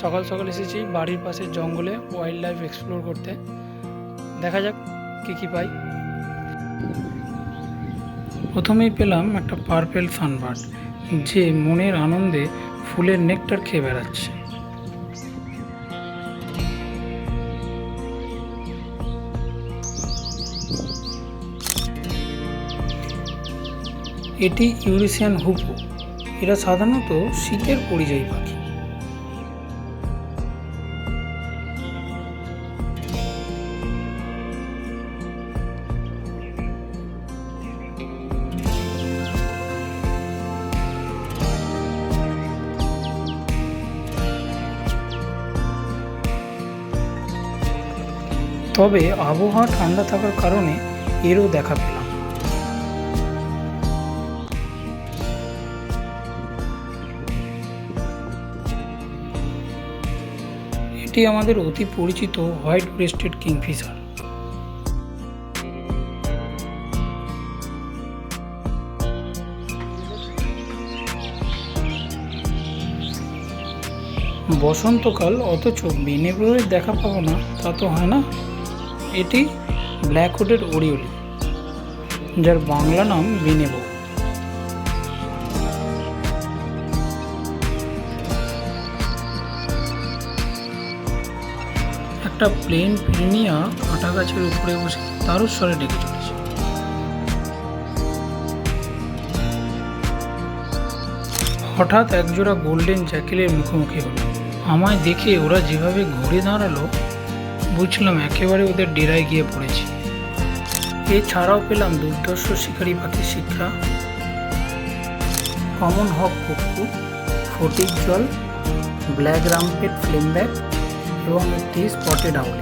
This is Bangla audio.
সকাল সকাল এসেছি বাড়ির পাশে জঙ্গলে ওয়াইল্ড লাইফ এক্সপ্লোর করতে। দেখা যাক কী কী পাই। প্রথমেই পেলাম একটা পার্পেল সানবার্ড, যে মনের আনন্দে ফুলের নেকটার খেয়ে বেড়াচ্ছে। এটি ইউরেশিয়ান হুপো। এরা সাধারণত শীতের পরিযায়ী পাখি। তবে আবহাওয়া ঠান্ডা থাকার কারণে এরও দেখা পেলাম। এটি আমাদের অতি পরিচিত হোয়াইট ব্রেস্টেড কিংফিশার। বসন্তকাল অথচ বেনেব্রোয়ের দেখা পাবো না তা তো হয় না। এটি ব্ল্যাক হুডেড ওরিওলি, যার বাংলা নাম বেনেবো। একটা প্লেন পিনিয়া কাঁটা গাছের উপরে বসে তারস্বরে ডেকে চলেছে। হঠাৎ একজোড়া গোল্ডেন জ্যাকেলের মুখোমুখি হলো। আমায় দেখে ওরা যেভাবে ঘুরে দাঁড়ালো, বুঝলাম একেবারে ওদের ডেরায় গিয়ে পড়েছি। এছাড়াও পেলাম দুর্ধর্ষ শিকারি পাখির শিক্ষা, কমন হক কুক্কু, ফটিক জল, ব্ল্যাক রাম্পেট ফ্লেমব্যাক এবং একটি স্পটেড আউল।